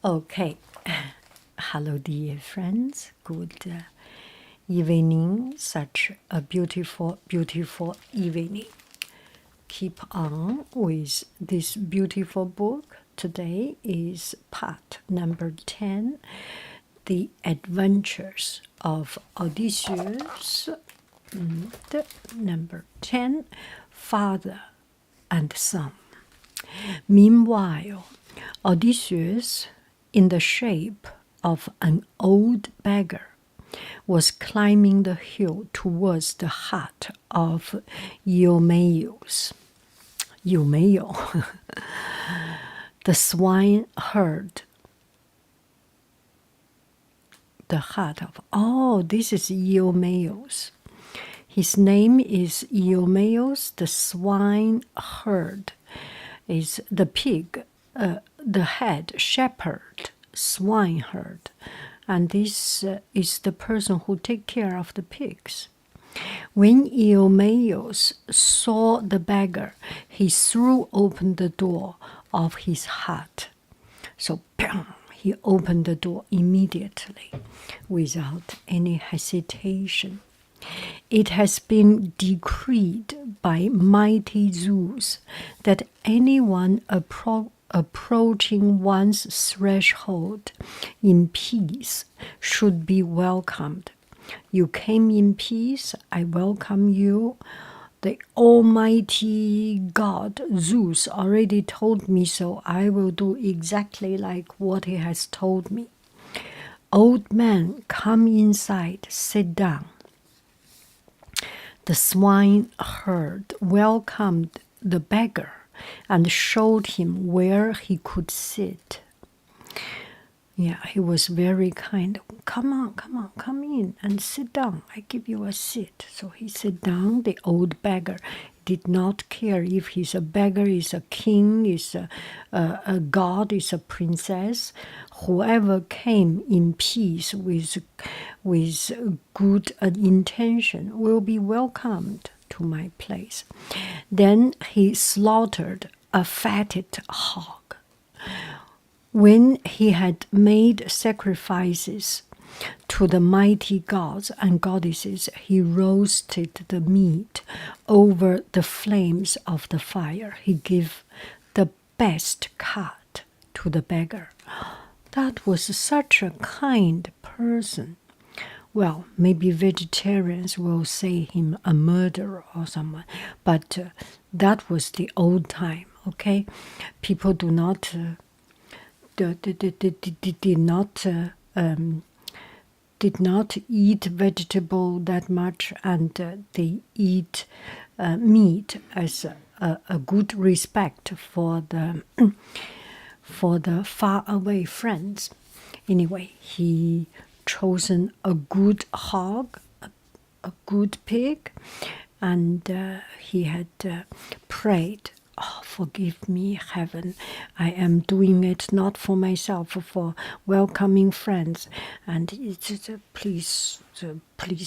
Okay, hello dear friends, good evening, such a beautiful, beautiful evening. Keep on with this beautiful book. Today is part number 10, The Adventures of Odysseus. The number 10, Father and Son. Meanwhile, Odysseus, in the shape of an old beggar, was climbing the hill towards the hut of Eumaeus. Eumaeus, the swineherd. The hut of, this is Eumaeus. His name is Eumaeus, the swineherd, is the pig, the head shepherd, swineherd, and this is the person who take care of the pigs. When Eumaeus saw the beggar, he threw open the door of his hut. So, he opened the door immediately, without any hesitation. It has been decreed by mighty Zeus that anyone approaching one's threshold in peace should be welcomed. You came in peace, I welcome you. The Almighty God, Zeus, already told me so. I will do exactly like what he has told me. Old man, come inside, sit down. The swineherd welcomed the beggar and showed him where he could sit. Yeah, he was very kind. Come on, come in and sit down. I give you a seat. So he sat down. The old beggar did not care if he's a beggar, is a king, is a god, is a princess. Whoever came in peace with good intention will be welcomed to my place. Then he slaughtered a fatted hog. When he had made sacrifices to the mighty gods and goddesses, he roasted the meat over the flames of the fire. He gave the best cut to the beggar. That was such a kind person. Well, maybe vegetarians will say him a murderer or someone, but that was the old time, okay? People do not... did not eat vegetable that much, and they eat meat as a good respect for the far away friends. Anyway, he chosen a good hog, a good pig, and he had prayed, oh, forgive me, heaven, I am doing it not for myself, for welcoming friends, and please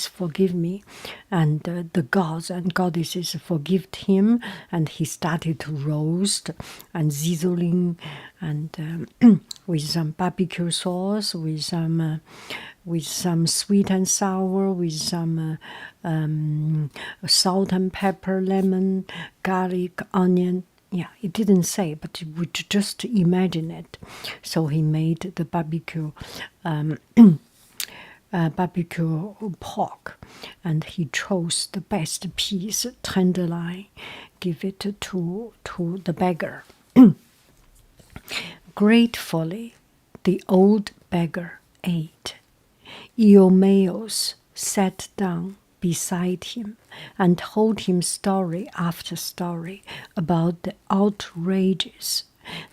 forgive me. And the gods and goddesses forgave him, and he started to roast and sizzling, and with some barbecue sauce, with some sweet and sour, with some salt and pepper, lemon, garlic, onion. Yeah, it didn't say, but you would just imagine it. So he made the barbecue pork, and he chose the best piece, tenderloin, give it to the beggar. Gratefully, the old beggar ate. Eumaeus sat down beside him and told him story after story about the outrages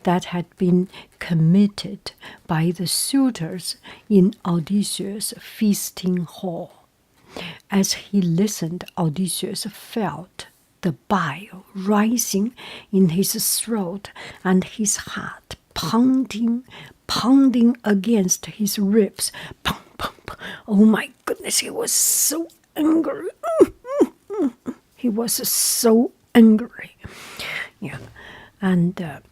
that had been committed by the suitors in Odysseus' feasting hall. As he listened, Odysseus felt the bile rising in his throat and his heart pounding against his ribs. Pum, pum, pum. Oh my goodness, he was so angry. He was so angry. Yeah. And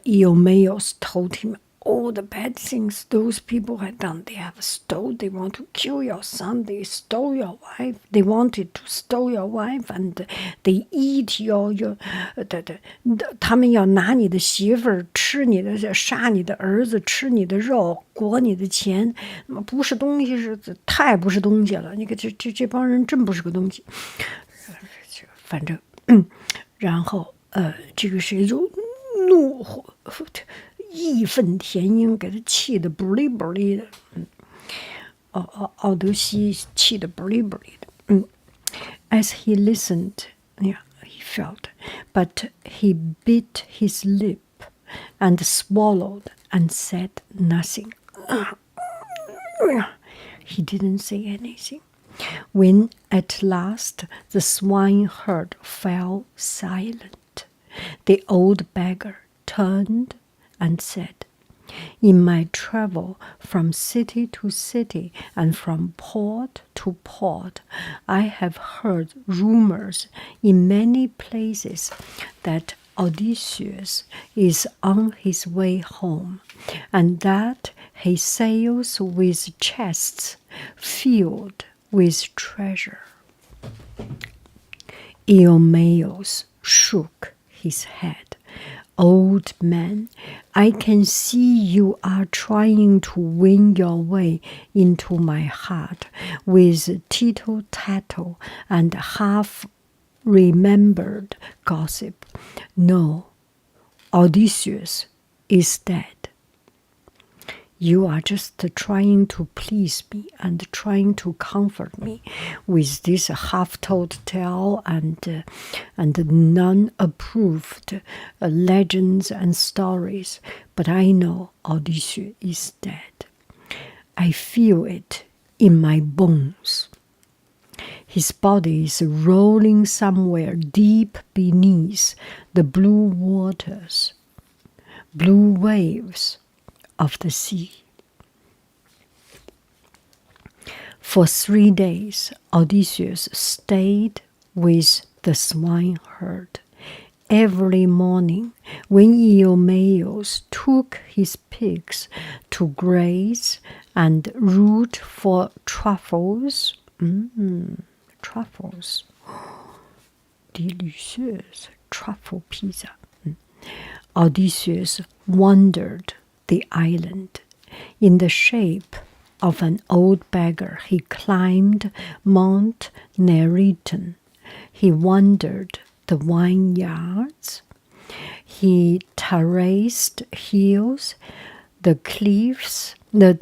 Eumaeus told him, all the bad things those people had done. They have stole. They want to kill your son. They stole your wife. They wanted to steal your wife, and they eat他们要拿你的媳妇儿，吃你的，杀你的儿子，吃你的肉，裹你的钱，不是东西是太不是东西了。你看这帮人真不是个东西。反正，然后这个谁就怒火。义愤填膺，给他气得不离不离的。奥德西气得不离不离的。As he listened, yeah, he felt, but he bit his lip and swallowed and said nothing. He didn't say anything. When at last the swineherd fell silent, the old beggar turned and said, "In my travel from city to city and from port to port, I have heard rumors in many places that Odysseus is on his way home, and that he sails with chests filled with treasure." Eumaeus shook his head. "Old man, I can see you are trying to win your way into my heart with tittle-tattle and half-remembered gossip. No, Odysseus is dead. You are just trying to please me and trying to comfort me with this half-told tale and non-approved legends and stories. But I know Odysseus is dead. I feel it in my bones. His body is rolling somewhere deep beneath the blue waters, blue waves of the sea." For 3 days, Odysseus stayed with the swineherd. Every morning, when Eumaeus took his pigs to graze and root for truffles, truffles, delicious truffle pizza, Odysseus wandered the island. In the shape of an old beggar, he climbed Mount Neriton. He wandered the vineyards. He terraced hills, the cliffs, the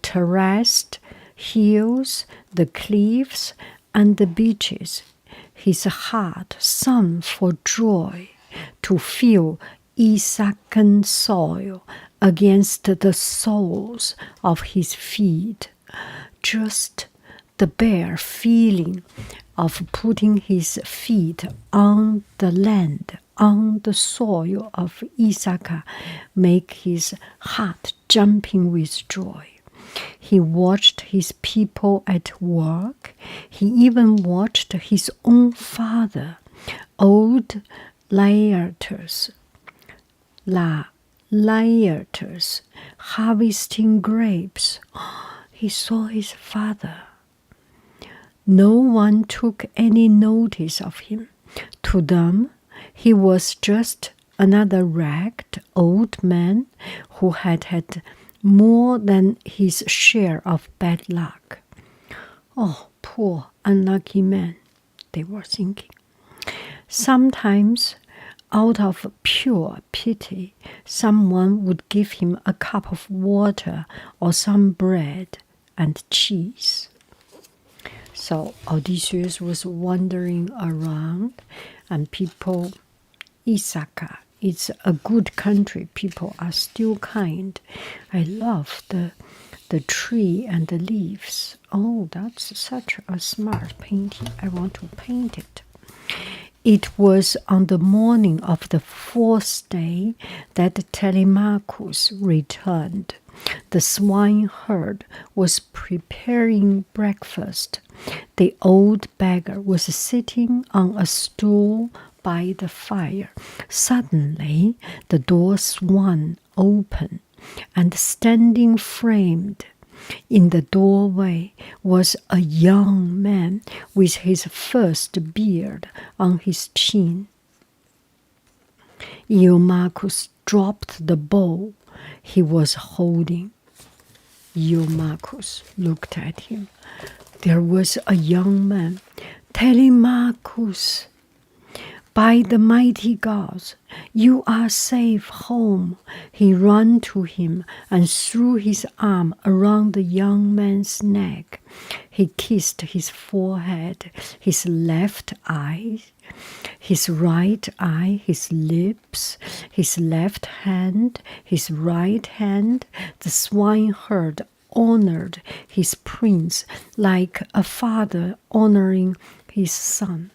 terraced hills, the cliffs, and the beaches. His heart sung for joy to feel Ithacan soil against the soles of his feet. Just the bare feeling of putting his feet on the land, on the soil of Ithaca, make his heart jumping with joy. He watched his people at work. He even watched his own father, old Laertes, harvesting grapes. He saw his father. No one took any notice of him. To them, he was just another ragged old man who had had more than his share of bad luck. "Oh, poor unlucky man," they were thinking. Sometimes, out of pure pity, someone would give him a cup of water or some bread and cheese. So Odysseus was wandering around, and people, Ithaca, it's a good country. People are still kind. I love the tree and the leaves. Oh, that's such a smart painting. I want to paint it. It was on the morning of the 4th day that Telemachus returned. The swineherd was preparing breakfast. The old beggar was sitting on a stool by the fire. Suddenly, the door swung open, and standing framed in the doorway was a young man with his first beard on his chin. Telemachus dropped the bow he was holding. Telemachus looked at him. There was a young man. Telemachus, by the mighty gods, you are safe home. He ran to him and threw his arm around the young man's neck. He kissed his forehead, his left eye, his right eye, his lips, his left hand, his right hand. The swineherd honored his prince like a father honoring his son.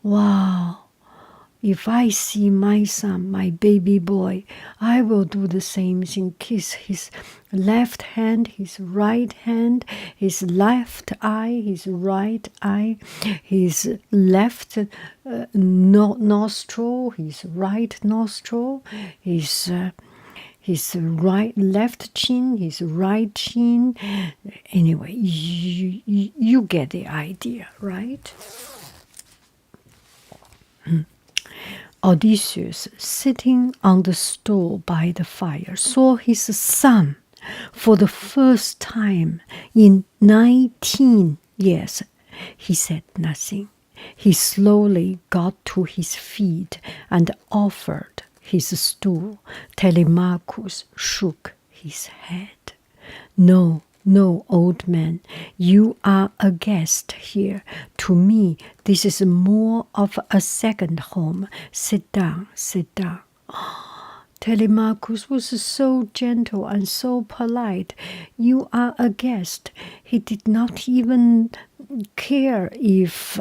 Wow, if I see my son, my baby boy, I will do the same thing. Kiss his left hand, his right hand, his left eye, his right eye, his left nostril, his right nostril, his left chin, his right chin. Anyway, you get the idea, right? Odysseus, sitting on the stool by the fire, saw his son for the first time in 19 years. He said nothing. He slowly got to his feet and offered his stool. Telemachus shook his head. No, no, old man, you are a guest here. To me, this is more of a second home. Sit down, sit down. Telemachus was so gentle and so polite. You are a guest. He did not even care if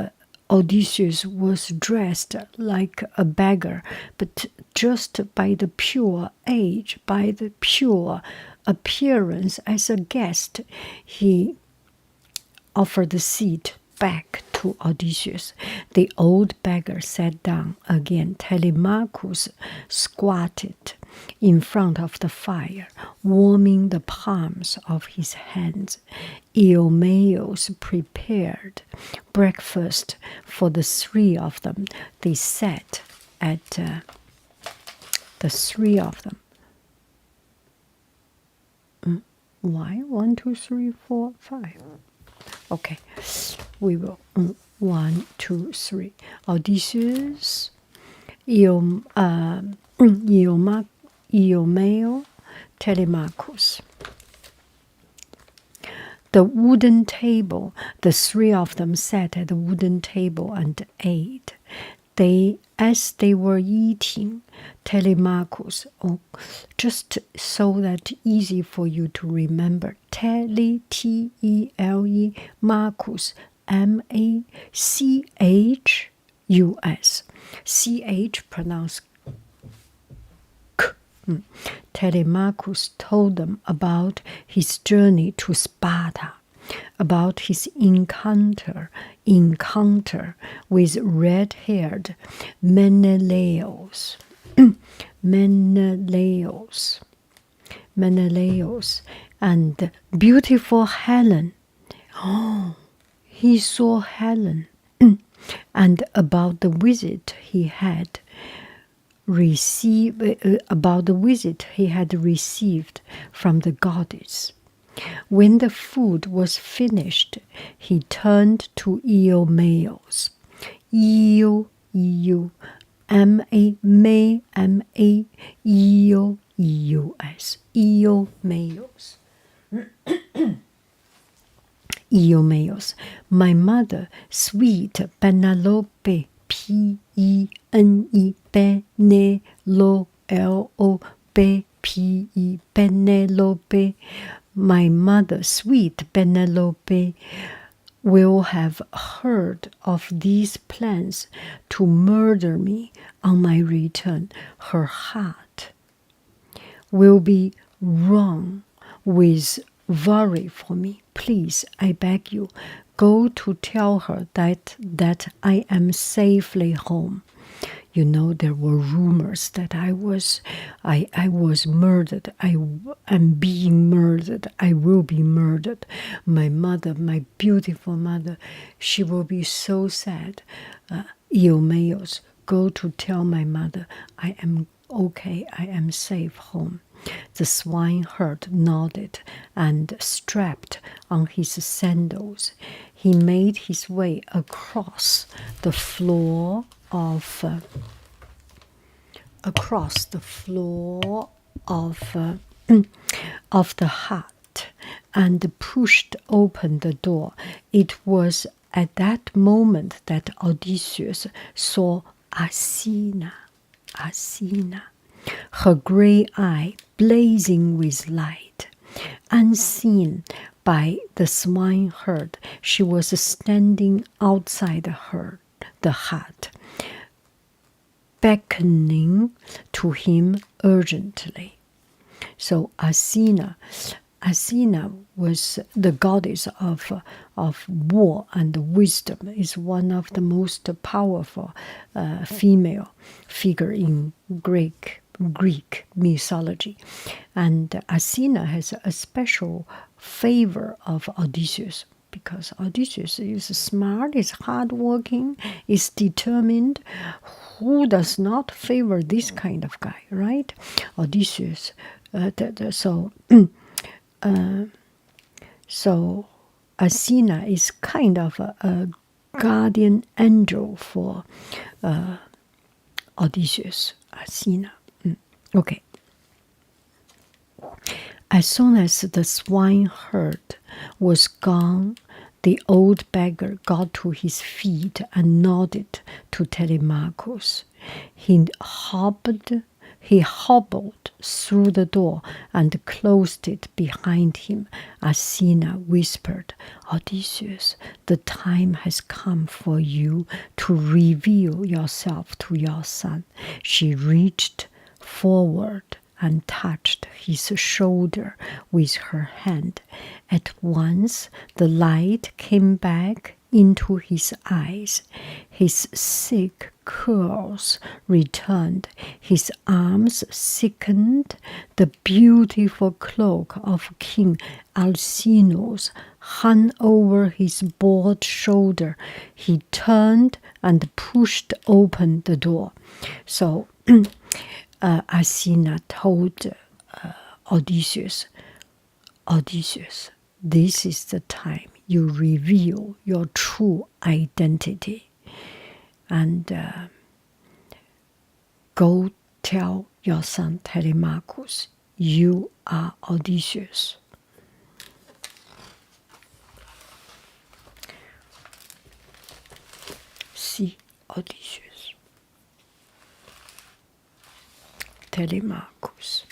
Odysseus was dressed like a beggar, but just by the pure age, by the pure appearance as a guest, he offered the seat back to Odysseus. The old beggar sat down again. Telemachus squatted in front of the fire, warming the palms of his hands. Eumaeus prepared breakfast for the three of them. They sat at the three of them. Why? 1, 2, 3, 4, 5. Okay, we will. 1, 2, 3. Odysseus, Eumaeus, Telemachus. The wooden table, the three of them sat at the wooden table and ate. As they were eating, Telemachus, just so that easy for you to remember, T-E-L-E, Marcus, M-A-C-H-U-S. C-H pronounced K. Telemachus told them about his journey to Sparta, about his encounter with red-haired Menelaus. Menelaus and beautiful Helen. Oh, he saw Helen. And about the visit he had received from the goddess. When the food was finished, he turned to Eumaeus. M-A-M-A-E-O-E-U-S. Eumaeus. Eumaeus, my mother, sweet Penelope, P-E-N-E, Penelope, Penelope, my mother, sweet Penelope, will have heard of these plans to murder me on my return. Her heart will be wrung with worry for me. Please, I beg you, go to tell her that I am safely home. there were rumors that I was murdered. I am being murdered. I will be murdered. My mother, my beautiful mother, she will be so sad. 有没有 go to tell my mother I am okay, I am safe home. The swineherd nodded and strapped on his sandals. He made his way across the floor of of the hut and pushed open the door. It was at that moment that Odysseus saw Athena, her grey eye blazing with light. Unseen by the swineherd, she was standing outside the hut, beckoning to him urgently. So Athena was the goddess of war and wisdom, is one of the most powerful female figure in Greek mythology. And Athena has a special favor of Odysseus, because Odysseus is smart, is hardworking, is determined. Who does not favor this kind of guy, right? Odysseus. So Athena is kind of a guardian angel for Odysseus. Athena. Okay. As soon as the swineherd was gone, the old beggar got to his feet and nodded to Telemachus. He hobbled through the door and closed it behind him. Athena whispered, Odysseus, the time has come for you to reveal yourself to your son. She reached forward and touched his shoulder with her hand. At once the light came back into his eyes. His thick curls returned. His arms thickened. The beautiful cloak of King Alcinous hung over his bald shoulder. He turned and pushed open the door. So Athena told Odysseus, this is the time you reveal your true identity. And go tell your son Telemachus, you are Odysseus. See Odysseus. Telemachus,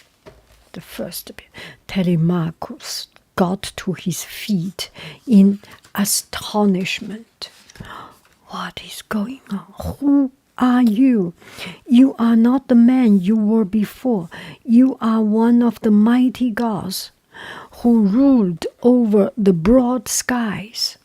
the first bit. Telemachus got to his feet in astonishment. What is going on? Who are you? You are not the man you were before. You are one of the mighty gods who ruled over the broad skies.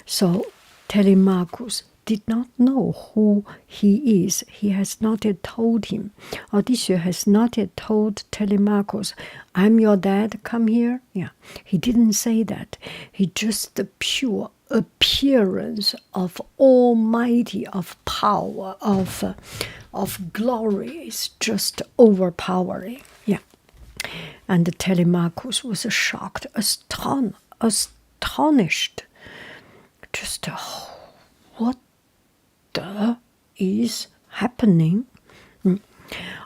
So Telemachus did not know who he is. He has not yet told him. Odysseus has not yet told Telemachus, I'm your dad, come here. Yeah, he didn't say that. He just the pure appearance of almighty, of power, of glory is just overpowering. Yeah. And Telemachus was shocked, astonished. Just, what is happening?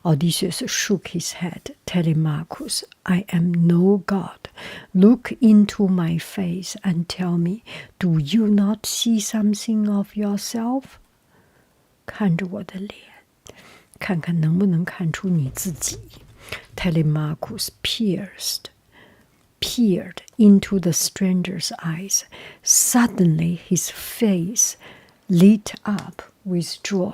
Odysseus shook his head. Telemachus, I am no god. Look into my face and tell me, do you not see something of yourself? 看着我的脸，看看能不能看出你自己。Telemachus peered into the stranger's eyes. Suddenly his face lit up with joy.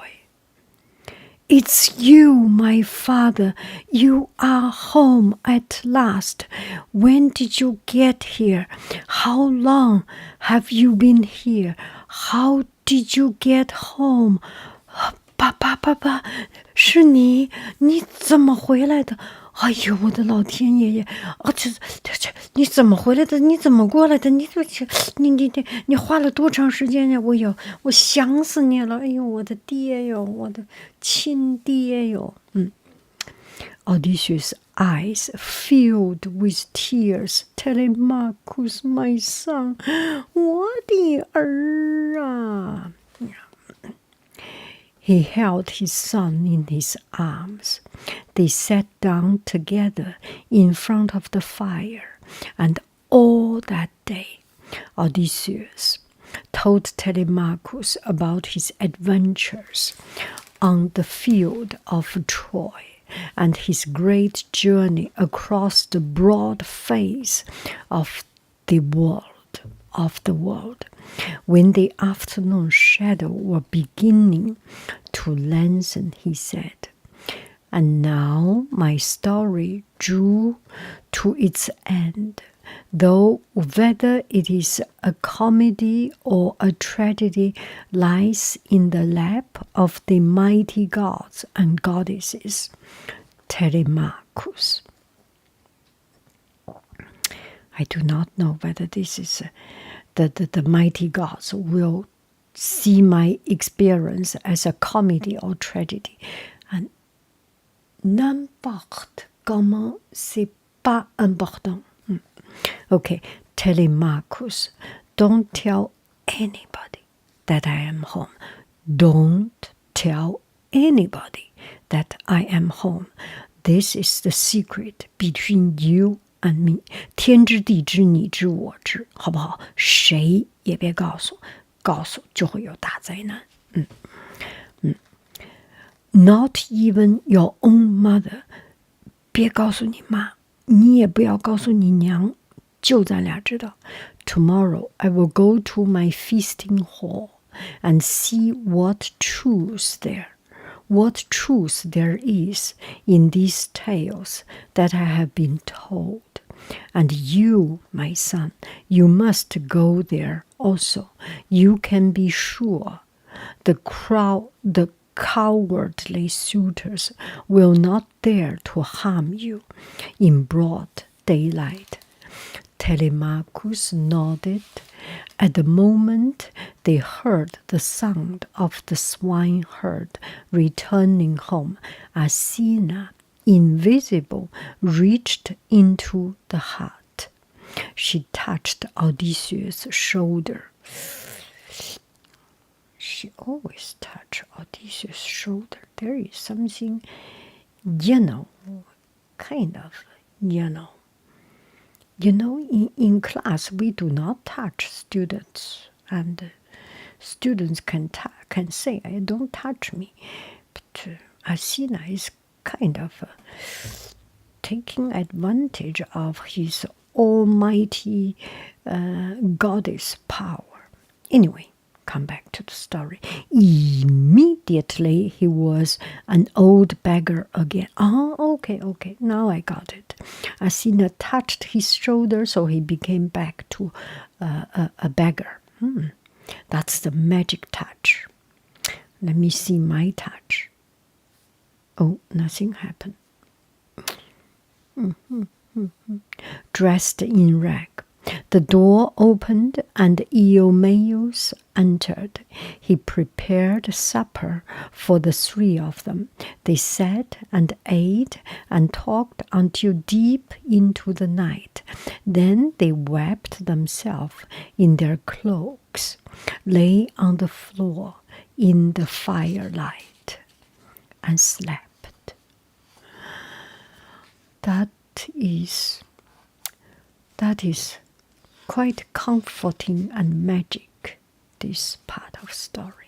It's you, my father. You are home at last. When did you get here? How long have you been here? How did you get home? 爸爸，爸爸，是你？你怎么回来的？哎呦，我的老天爷爷！啊，你怎么回来的？你怎么过来的？你花了多长时间呀？我想死你了！哎呦，我的爹哟，我的亲爹哟！Odysseus' eyes filled with tears. Telemachus, my son, 我的儿啊！ He held his son in his arms. They sat down together in front of the fire, and all that day, Odysseus told Telemachus about his adventures on the field of Troy and his great journey across the broad face of the world. When the afternoon shadow were beginning to lengthen, he said, "And now my story drew to its end, though whether it is a comedy or a tragedy lies in the lap of the mighty gods and goddesses." Telemachus. I do not know whether this is the mighty gods will see my experience as a comedy or tragedy. And n'importe comment, c'est pas important. Okay, Telemachus, don't tell anybody that I am home. Don't tell anybody that I am home. This is the secret between you and me. 天知地知你知我知，好不好？谁也别告诉，告诉就会有大灾难。Not even your own mother. 别告诉你妈，你也不要告诉你娘，就咱俩知道。Tomorrow I will go to my feasting hall and see what truth there is in these tales that I have been told. And you, my son, you must go there also. You can be sure the cowardly suitors will not dare to harm you in broad daylight. Telemachus nodded. At the moment they heard the sound of the swineherd returning home, Athena, invisible, reached into the hut. She touched Odysseus' shoulder. She always touched Odysseus' shoulder. There is something, kind of, in class we do not touch students, and students can say, "Don't touch me." But Athena is kind of taking advantage of his almighty goddess power. Anyway, come back to the story. Immediately he was an old beggar again. Okay, now I got it. Athena touched his shoulder, so he became back to a beggar. That's the magic touch. Let me see my touch. Oh, nothing happened. Dressed in rag. The door opened and Iomeus entered. He prepared supper for the three of them. They sat and ate and talked until deep into the night. Then they wrapped themselves in their cloaks, lay on the floor in the firelight, and slept. That is quite comforting and magic, this part of story.